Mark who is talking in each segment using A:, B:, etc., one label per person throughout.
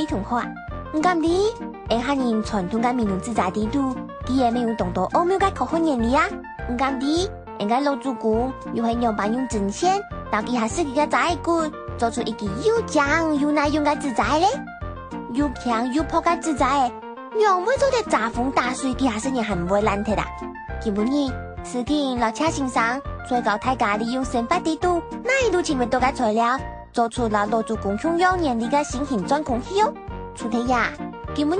A: 同学啊，唔甘哩，下下人传统嘅闽南自在地图，佢也没有动到奥妙嘅科学原理啊，唔甘哩，人家老祖公又系用办用针线，到佢下设计嘅仔骨，做出一个又强又耐用嘅自在咧，又强又破嘅自在，用每做嘅炸风打水，佢下设计系唔会烂脱啦。基本呢，事情老车先生最高大家利用生发地图，那一路前面多嘅材料。做出了老祖公享用年历嘅新型钻空气哦，出题呀！今日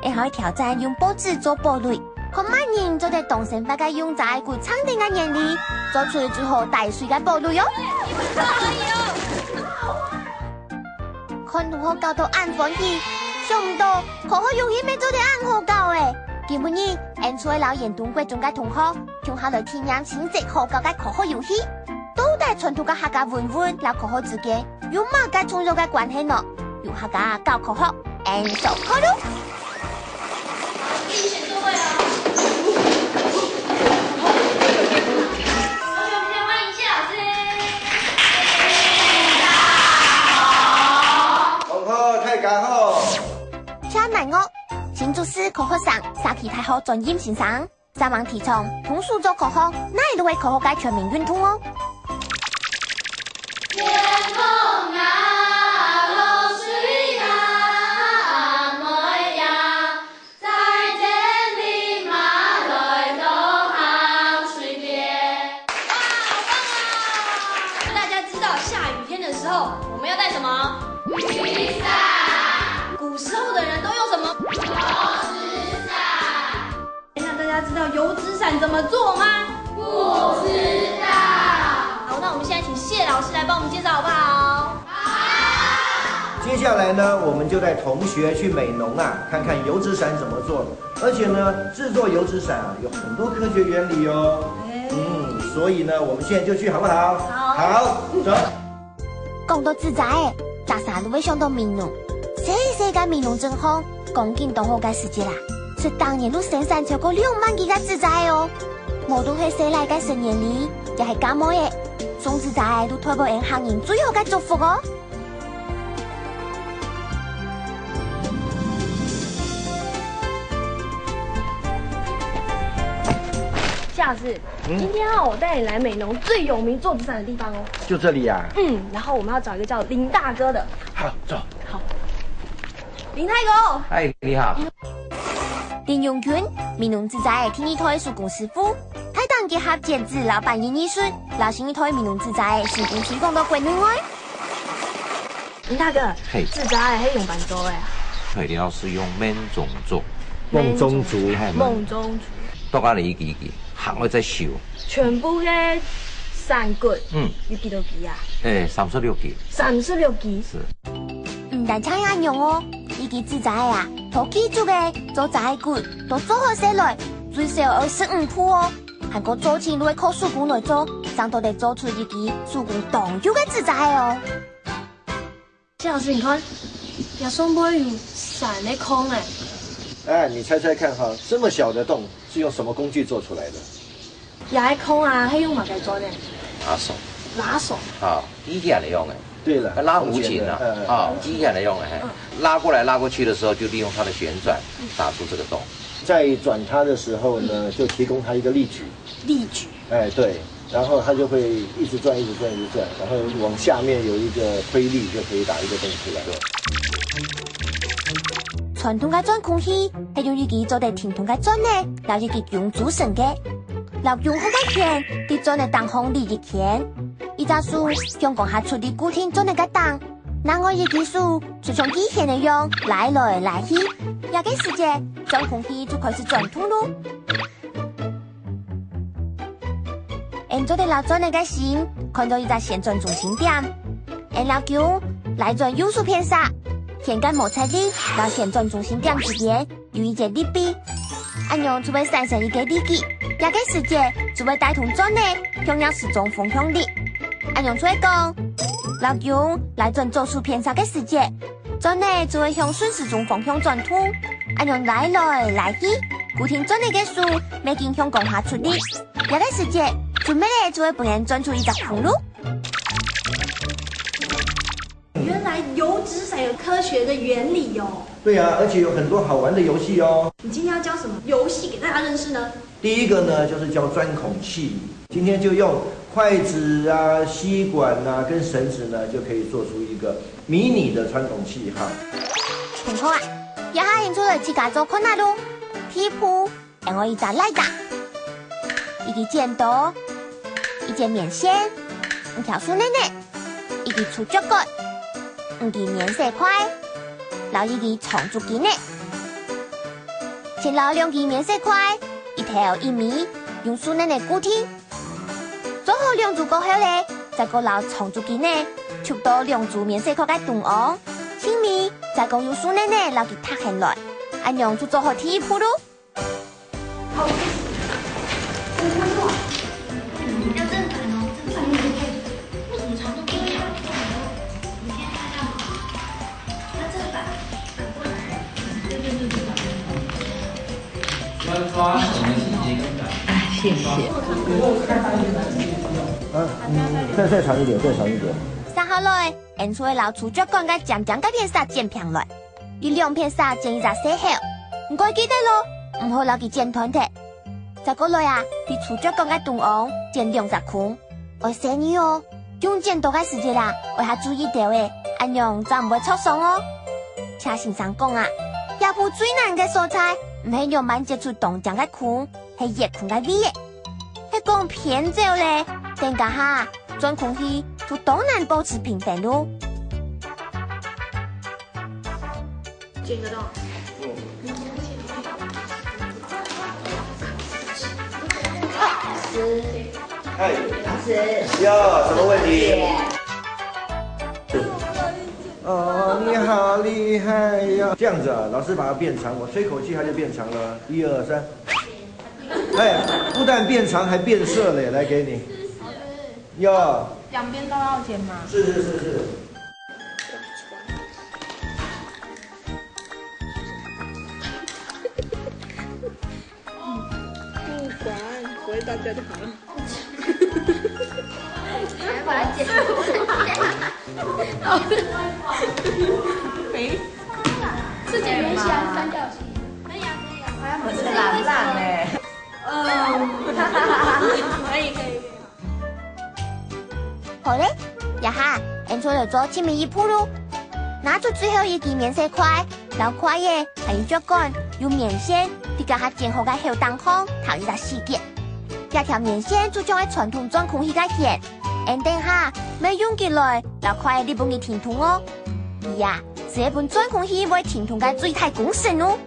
A: 也可以挑战用报紙做堡壘，看萬人做啲動身法嘅用在古倉定嘅年歷，做出最後大水嘅堡壘哦！看同學搞到眼歡喜，想唔到科學遊戲咪做得眼好搞誒！今日演出老嚴東國中嘅同學，向下來體驗親自好搞嘅科學遊戲。都係傳統嘅客家文化，同科學之間有乜嘅重要嘅關係呢？用客家教科學，演奏開咯！
B: 自己選座位啊！同學們先歡迎謝老師。大家好，
C: 同學大家好。
A: 請問我新竹市科學省沙溪大學專業先生，希望提倡通俗做科學，哪一度為科學界全面運動哦？
B: 我们要带什么？雨伞。古时候的人都用什么？油纸伞。那大家知道油纸伞怎么做吗？不知道。好，那我们现在请谢老师来帮我们介绍好不好？好。
C: 接下来呢，我们就带同学去美浓啊，看看油纸伞怎么做。而且呢，制作油纸伞啊，有很多科学原理哦。所以呢，我们现在就去好不好？好，走。
A: 講到自在誒，大家都會想到閩南，細嘅閩南政府講緊都好嘅時節啦，是當年都生產超過2萬幾個自在哦，無論係細嚟嘅成年禮，又係感冒嘅，送自在都代表人行人最好嘅祝福哦。
B: 谢老师，今天我带你来美浓最有名做纸伞的地方哦。
C: 就这里呀？
B: 然后我们要找一个叫林大哥的。
C: 好，走。
B: 好，林太哥。
D: 哎，你好。
A: 林永群，闽南自在天一台手工師傅，台檔結合剪紙老闆演藝術，老新一台闽南自在手工提供到國內外。
B: 林大哥，自在係用板做嘅。
D: 佢哋老師用滿種做。
C: 夢中竹，
B: 夢中竹。
D: 多加你幾行我再繡。
B: 全部嘅傘骨，有幾多支啊
D: ？36支。
B: 36支。
D: 是。
A: 唔但搶眼用哦，呢支自在啊，土基做嘅做仔骨，都做好些來，最少25鋪哦。韓國做錢都會靠手工來做，上到嚟做出一支手工當有嘅自在哦。
B: 謝老師，你看，有雙杯有傘嘅空誒。
C: 哎，你猜猜看哈，这么小的洞是用什么工具做出来的？
B: 也空啊，係用乜嘅做呢？
D: 拉手。
B: 拉手。
D: 啊，機器人嚟用嘅。
C: 对了，
D: 拉弧琴啊，機器人嚟用嘅，拉過來拉過去的時候，就利用它的旋轉打出這個洞。
C: 在轉它的時候呢，就提供它一個力矩。
B: 力矩。
C: 哎，對，然後它就會一直轉，一直轉，一直轉，然後往下面有一個推力，就可以打一個洞出來。
A: 傳統嘅鑽空氣係用呢支做嚟傳統嘅鑽呢，然後呢支用組成嘅，然後用好嘅鉗，啲鑽嚟當紅利嘅鉗。依家數香港下出啲古天鑽嚟嘅當，嗱我呢支數就從以前嚟用，來來來去，有嘅時節鑽空氣就開始轉通咯。人做啲老鑽嚟嘅線，看到依家旋轉中心點，人老叫來轉右數偏殺。天干摩擦力到旋轉中心點之間有一節力臂，按樣就會產生一個力矩，一個時節就會帶動鑽呢向樣始終風向力。按樣出嚟講，老用來轉左數偏差嘅時節，鑽呢就會向順時鐘方向轉通。按樣來來來去，固定鑽呢嘅數未經向降下出力，一個時節準備呢就會幫人轉出一隻風路。
B: 原來来油纸伞有科学的原理哦。
C: 对啊，而且有很多好玩的游戏哦。
B: 你今天要教什么游戏给大家认识呢？
C: 第一个呢，就是教钻孔器。今天就用筷子啊、吸管啊跟绳子呢，就可以做出一个迷你的穿孔器哈。
A: 很好啊，也下演出来自家做困难咯。铁铺，然后一扎赖打，一个剪刀，一件棉线，一条树奶奶，一个触角杆，一个棉色块，然后一个长竹竿呢。先捞2个棉色块，一条1米，用树奶奶固定。做好2组过后咧，再过捞长竹竿呢，触到2组棉色块嘅洞昂，前面再讲用树奶奶捞佢塌下来，按样就做好第一步咯。
B: 好，要正反哦，正反面可以。为什么长度不一样？你先看一下嘛。那正反过来。对。
E: 抓什么细节跟感？谢谢。
C: 再长一点，再长一点。
A: 三好来，演出的老触角杆嘅将嗰片沙剪平来，你2片沙剪一只细口，唔该记得咯，唔好捞佢剪团体。再过来啊，你触角杆嘅洞昂剪2只孔，我生意哦，用剪刀嘅时间啦，我下注意到诶，按样就唔会错伤哦。请先生讲啊，亚铺最难嘅所在，唔系用慢接触洞将嘅孔，系叶孔嘅尾嘅，系讲偏走咧，等下下钻孔器就当然保持平衡咯。
B: 剪个洞。
C: 哎，哟，什么问题？哦，你好厉害呀！这样子啊，老师把它变长，我吹口气它就变长了。1、2、3。哎，不但变长还变色嘞，来给你。哟。
F: 2边都要剪吗？
C: 是。
F: 不管，回大家就好了。
B: 把它剪
F: 没，
B: 是剪圆形还是三角形？可以啊。
F: 我是懒懒哎。
B: 可以。
A: 好嘞，呀哈，演出就做前面1步咯。拿出最后一个棉色块，然后块耶还有竹竿，用棉线伫家下剪好嘅后当空，头一只细节。这条棉线就将喺传统钻孔器嘅线，等下咪用起来，然后块你帮佢填通哦。呀，是一本钻孔器为填通嘅最大工程哦。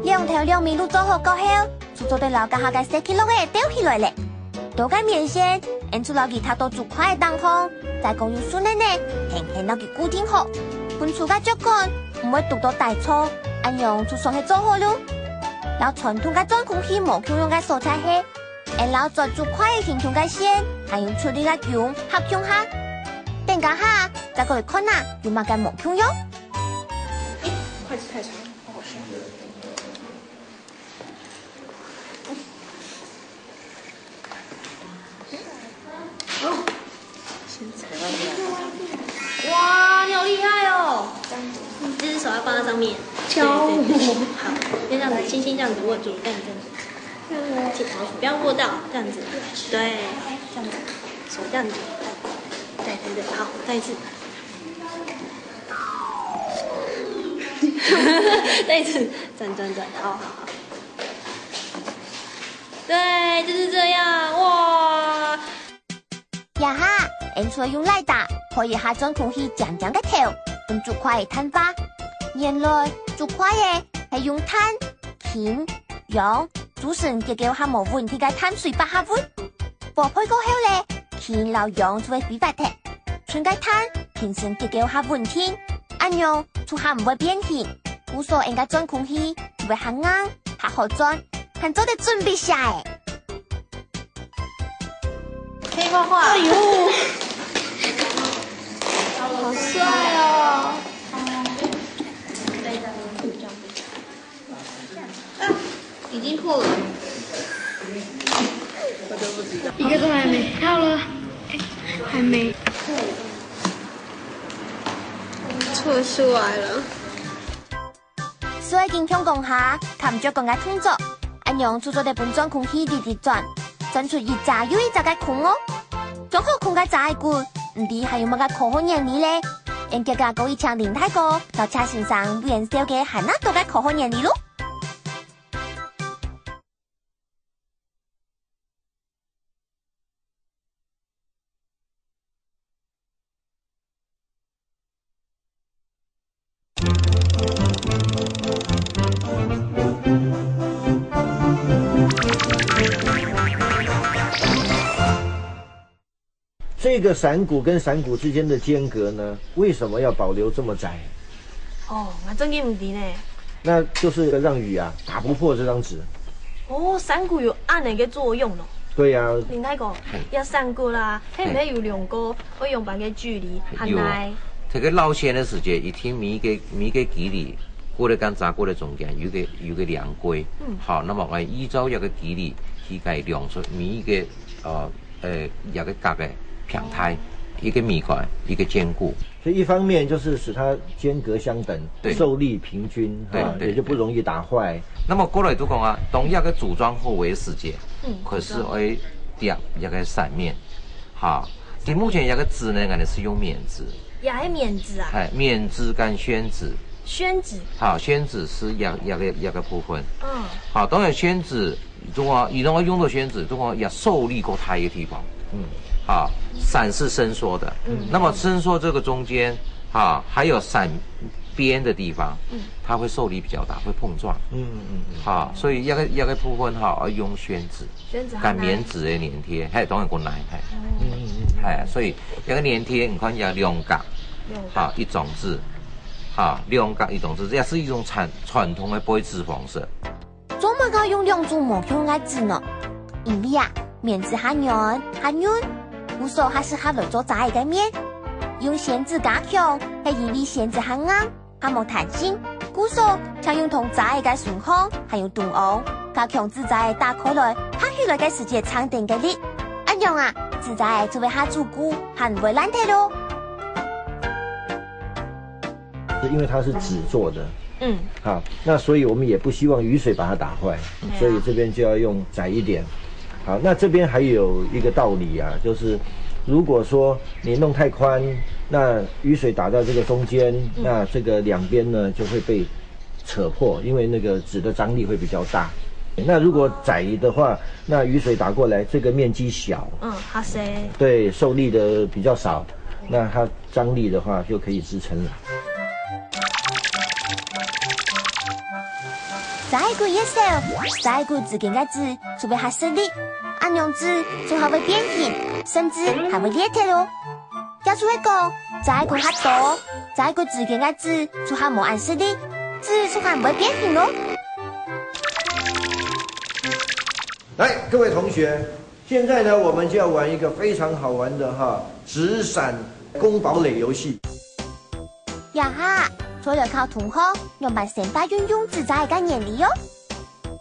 A: 2条2米路做好过后，就做对老家下嘅4 kg 嘅吊起来咧。多嘅棉线，演出老其他都做块当空，再讲用树奶奶轻轻老佢固定好。本厝嘅竹竿唔会读到大错，按样就算系做好咯。然后传统嘅钻孔器冇用嘅素材系。然后再做块形状嘅线，还用处理嘅姜合用下，等下下再过嚟看下有乜嘅毛孔用。
F: 筷子太长，好好笑。先踩到这
B: 哇，你好厉害哦！这只手要放在上面，敲。好，就这样子，轻轻这样子握住，这样子。不要握到，这样子，对，这样子，手这样子，对，好，再一次，再一次，转，好，对，就是这样，哇！
A: 呀哈，演出用来打，可以下钻孔器将嘅头，用竹块嘅摊法。原来竹块嘅系用碳、钳、氧。组成结构下冇问题嘅碳水化合物，爆配过后咧，钳老氧就会挥发掉，全嘅碳形成结构下问题，按样就下唔会变形，故所应该钻孔器就会行硬，下好钻，很早就准备下诶。
B: 可以画画。哎呦，好帅哦！已经破了，
F: 我都不知道。
B: 一个都还没，到了，还没。
F: 做出来了。
A: 所以健康讲下，看唔少讲个动作，安用制作的本装空气滴转，转出一扎又一扎个空哦。装好空个扎骨，唔知还有乜个可好原理咧？人家个高一枪林太高，到车身上不燃烧嘅还那多个可好原理咯。
C: 这个伞骨跟伞骨之间的间隔呢，为什么要保留这么窄？
B: 哦，我真嘅唔知呢。
C: 那就是让雨啊打不破这张纸。
B: 哦，伞骨有按嚟嘅作用咯。
C: 对呀、啊。
B: 林太公，一伞骨啦，係唔係有兩個可以用辦嘅距離？係咪？
D: 這個撈線嘅時間，一天每個距離過嚟跟扎過嚟中間有個量規。好，那麼我依照一個距離去計量出每一個一個格嘅平台，一個米塊，一個堅固。
C: 所以一方面就是使它間隔相等，受力平均，也就不容易打壞。
D: 那麼過來都講啊，當一個組裝後為時間，可是會疊一個傘面，好。目前一個紙呢，我哋是用棉紙。
B: 也係棉紙啊？
D: 係棉紙跟宣紙。
B: 宣紙。好，
D: 宣紙是一個部分。嗯。好，當然宣紙，如果用到宣紙，如果要受力過大嘅地方。嗯。好，傘是伸縮的。嗯。那麼伸縮這個中間，好，還有傘邊的地方，它會受力比較大，會碰撞。好，所以一個部分哈，要用宣紙。宣紙。跟棉紙嘅粘貼，係當然個奶係。係，所以一個粘貼，你看有兩格，好一種字，好兩格一種字，這也是一種傳統的背紙方式。
A: 做乜個用兩種模樣嘅紙呢？因為啊，棉紙較軟，故所還是較來做紮嘅面。用宣紙加強，係因為宣紙較硬，較冇彈性，故所常用同紮嘅順康，還有斷凹，加強紙紮打開來，拍起來嘅時間長定嘅力。一樣啊。紙紮就會較堅固，還唔會爛鐵咯。
C: 是因為它是紙做的，好，那所以我們也不希望雨水把它打壞，所以這邊就要用窄一點。好，那這邊還有一個道理啊，就是如果說你弄太寬，那雨水打到這個中間，那這個兩邊呢就會被扯破，因為那個紙的張力會比較大。那如果窄的話，那雨水打過來，這個面積小，
B: 它細，
C: 對，受力的比較少，那它張力的話就可以支撐了。
A: 紮骨一手，紮骨之間嘅紙除非較實力，按樣紙就還會變形，甚至還會裂鐵咯。要出去講，紮骨較多，紮骨之間嘅紙就還冇按實力，紙就還唔會變形咯。
C: 來，各位同學，現在呢，我們就要玩一個非常好玩的紙傘攻堡壘遊戲。
A: 呀哈，除了靠同學用辦成法運用紙紮嘅原理喲。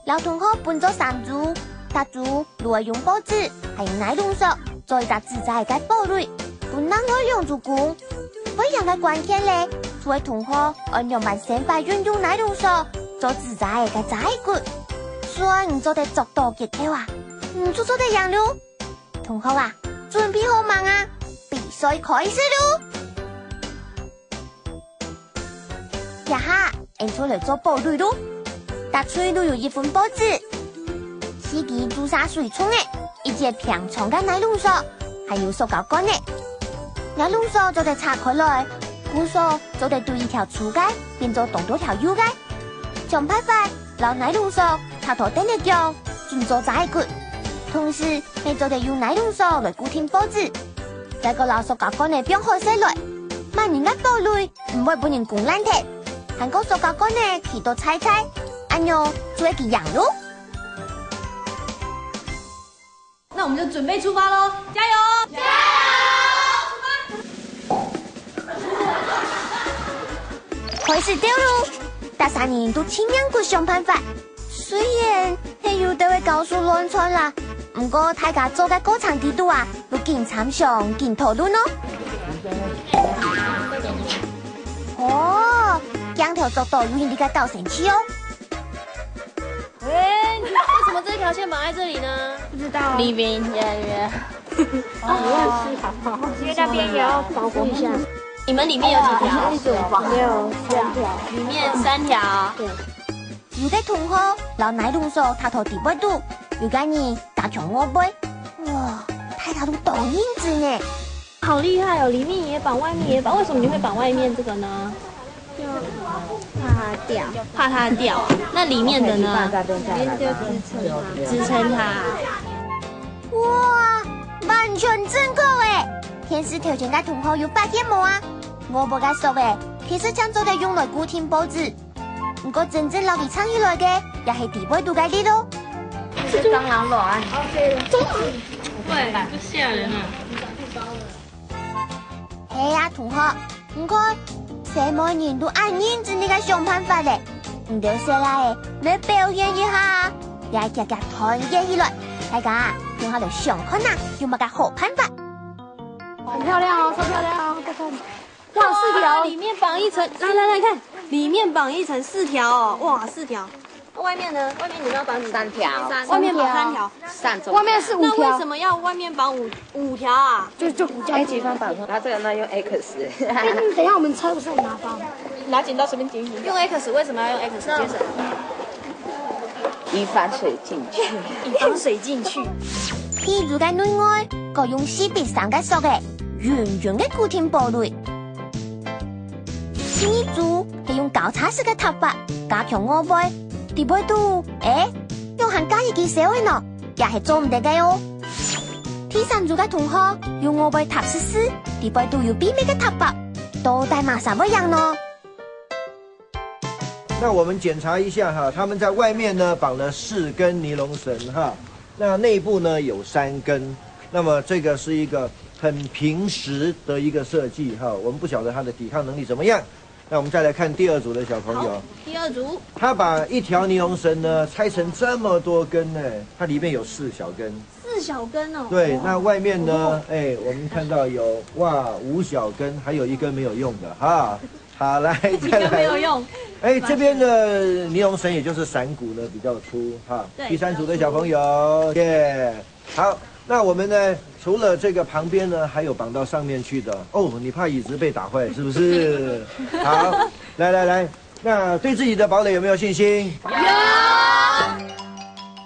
A: 老同學分做3組，大組如果用報紙，還有奶龍索做一個紙紮嘅堡壘，不能夠用做工。非常嘅關鍵咧，除了同學按用辦成法運用奶龍索做紙紮嘅紮骨。所以唔做得足多結構啊，唔做得樣咯。同學啊，準備好嗎啊？比賽開始咯！呀哈，我出嚟做堡壘咯。大嘴都有一份報紙，四支朱砂水沖嘅，一節平長嘅奶龍索，還有塑膠桿嘅。奶龍索做得拆開來，故索做得對一條粗街變做同多條幼街，將拍法撈奶龍索。插頭頂嘅腳，轉做紮骨，同時係做得用奶龍索來固定報紙。再個老塑膠桿呢，變開細來，萬年嘅堡壘唔會俾人攻爛鐵。韓國塑膠桿呢，起到踩，按樣就會幾樣咯。
B: 那我們就準備出發嘍，加油！加油！
A: 開始掉咯，大3人都盡量去想辦法。雖然係有啲會告訴亂傳啦，不過大家做嘅過程地度啊，都經參詳、經討論咯。哦，两条速度有你个到神奇哦。
B: 哎，为什么这条线绑在这里呢？
F: 不知道。
B: 里面耶。
F: 哦，因为那边也要保护一下。
B: 你们里面有几条？
F: 没有3条。
B: 里面3条。
F: 对。
A: 有个同學留奶龍數他頭地杯度，有個人打強我杯，哇，太大都抖印子呢。
B: 好厉害哦！里面也绑，外面也绑，为什么你会绑外面这个呢？
F: 就怕它掉。
B: 怕它掉。那里面的呢？
F: 里面就
B: 支撑它。
A: 哇，完全正確誒！天使條件嘅同學有發現冇啊？我冇解說誒，其實搶做嘅用來固定報紙。不過真正留佢撐起來嘅，也係地杯度嘅啲咯。
F: 是蟑螂卵。
B: 對，不嚇人啊！
A: 係啊，同學，唔該，誰每年都按印子呢個想辦法咧？唔掉下來，你表現一下，也夾夾團結起來，大家聽下嚟想看啊，有乜個好辦法？
F: 很漂亮哦，超漂亮哦，再看。哇，4條，
B: 里面绑一層，來看，里面綁一層4條哦，哇，4條。外面呢？外面你們要綁3條，外面綁3條，3種。
F: 外面是5條。
B: 那為什麼要外面綁五條啊？
F: 就
G: 哎，几方绑，它这个呢用 X。
F: 等一下我們車不是很麻煩。
G: 拿剪刀隨便剪。
B: 用 X 為什麼要用 X 接繩？
G: 以防水進去。
B: 以防水進去。
A: 天主嘅內外各用4:3嘅索嘅圓圓嘅固定玻璃。天主係用交叉式嘅塔法加強我杯。地杯度，用行加一件小嘅呢，也係做唔得嘅哦。第三組嘅同學用我杯塔試試，地杯度有邊咩嘅塔法，都帶馬上不一樣呢。
C: 那我們檢查一下哈，他們在外面呢綁了4根尼龍繩哈，那內部呢有3根，那麼這個是一個很平實的一個設計哈，我們不曉得它的抵抗能力怎麼樣。那我們再來看第2組的小朋友，
B: 第2組，
C: 他把一條尼龍繩呢拆成這麼多根呢，它裡面有4小根
B: ，4小根哦。
C: 對，那外面呢，我們看到有5小根，還有1根沒有用的哈。好，來再來，
B: 沒有用。
C: 這邊的尼龍繩也就是傘骨呢比較粗哈。第3組的小朋友，耶，好。那我們呢，除了這個旁邊呢，還有綁到上面去的哦。你怕椅子被打壞是不是？好，來，那對自己的堡壘有沒有信心？
B: 有。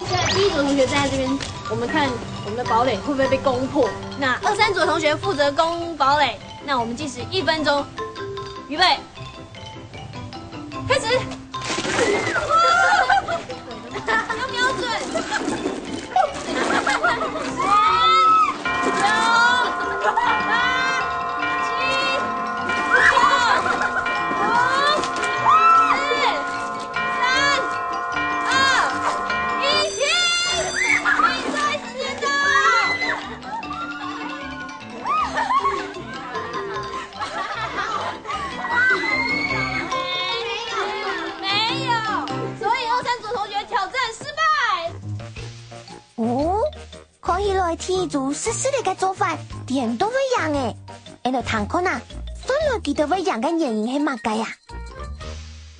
B: 現在第1組同學站在這邊，我們看我們的堡壘會不會被攻破。那2、3組同學負責攻堡壘。那我們計時1分鐘，預備，開始。要瞄準。
A: 天主試試你嘅做法，點都會贏誒！喺度談看啊，分來記得會贏嘅原因係乜嘅呀？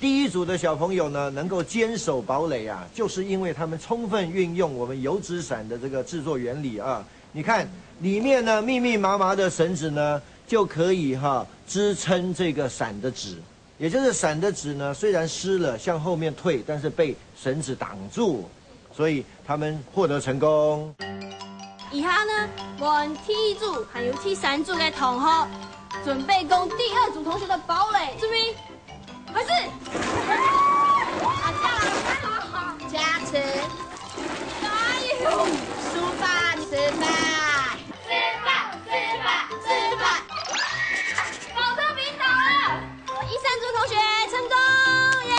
C: 第1組的小朋友呢，能夠堅守堡壘啊，就是因為他們充分運用我們油紙傘的這個製作原理啊。你看裡面呢，密密麻麻的繩子呢，就可以支撐這個傘的紙，也就是傘的紙呢，雖然濕了向後面退，但是被繩子擋住，所以他們獲得成功。
B: 以下呢，我們第1組還有第3組嘅同學準備攻第2組同學的堡壘，準備開始。加持，加油！出發，吃飯，保特瓶倒了，第3組同學成功耶！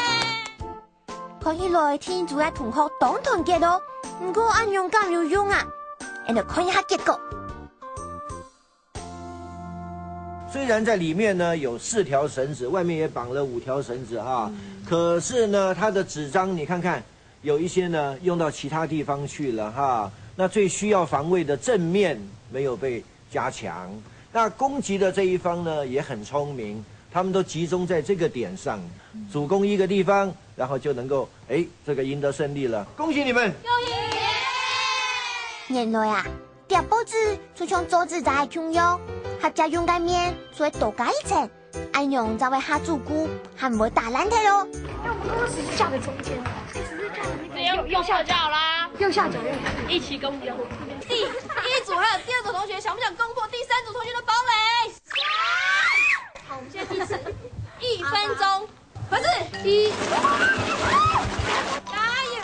A: 看起來天主嘅同學當團結咯，唔過按勇敢有用啊！看一下結果。
C: 雖然在裡面呢有4條繩子，外面也綁了5條繩子哈，可是呢，它的紙張你看看，有一些呢用到其他地方去了哈。那最需要防衛的正面沒有被加強，那攻擊的這一方呢也很聰明，他们都集中在这个点上，主攻一个地方，然后就能够这个赢得胜利了。恭喜你们！
A: 原来啊，掉报纸就像桌子在穷用，合家用盖面所以多加一层，安用才会下主顾，还唔会打烂它咯。
F: 那我们刚刚只是架在中间，只是架在那个右下角啦，右下角一起攻击。
B: 第一组还有第二组同学想不想攻破第三组同学的堡垒？好，我们现在计时1分钟，开始，1，加油！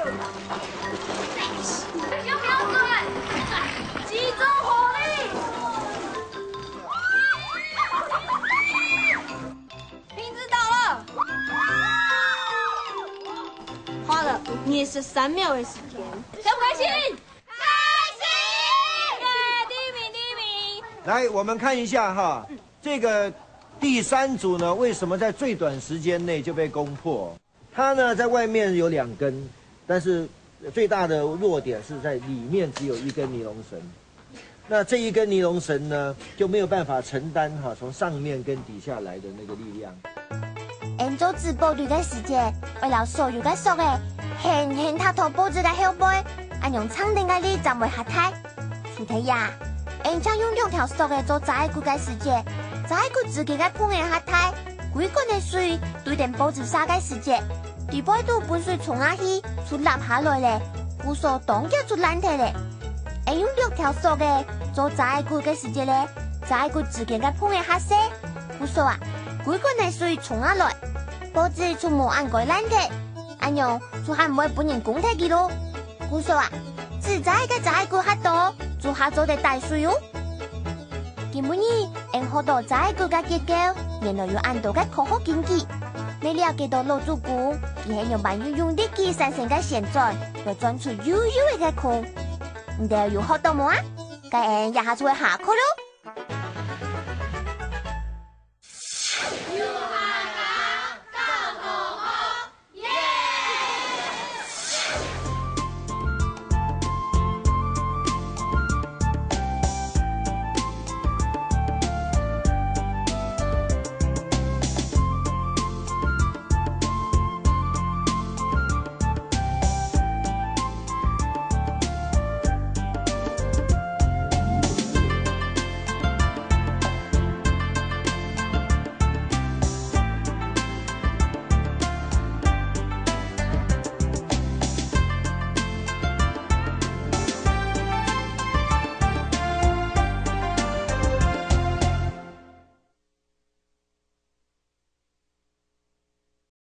B: 要不要转？集中火力！瓶子倒了，花了23秒的时间，开不开心？
C: 来，我们看一下哈，这个第三组呢，为什么在最短时间内就被攻破？它呢在外面有2根，但是最大的弱点是在里面只有1根尼龙绳。那这1根尼龙绳呢就没有办法承担从上面跟底下来的那个力量。
A: 按照自部队的时间，为了所有的属的，很他头布置的后背，按用长定的力站为下台。出题呀！按将用2条索的做扎骨的时间，扎骨自己的碰的下台，规棍的水对定布置沙的时间，第8度本水冲下去，出落下来咧，故所当叫出烂铁咧。按用6条索的做扎骨的时间咧，扎骨自己的碰的下塞，故所啊，规棍的水冲下来，布置出无按过烂铁，按用就还唔会本人攻铁记录，故所啊，自扎个扎骨下多。做下做的大水哦。今晡日按好多在國嘅結構，原來有按到嘅科學經濟。你了解到老主顧，佢係用萬要用力氣產生嘅旋轉，來轉出悠悠嘅空。你哋有學到冇啊？咁按一下就會下課咯。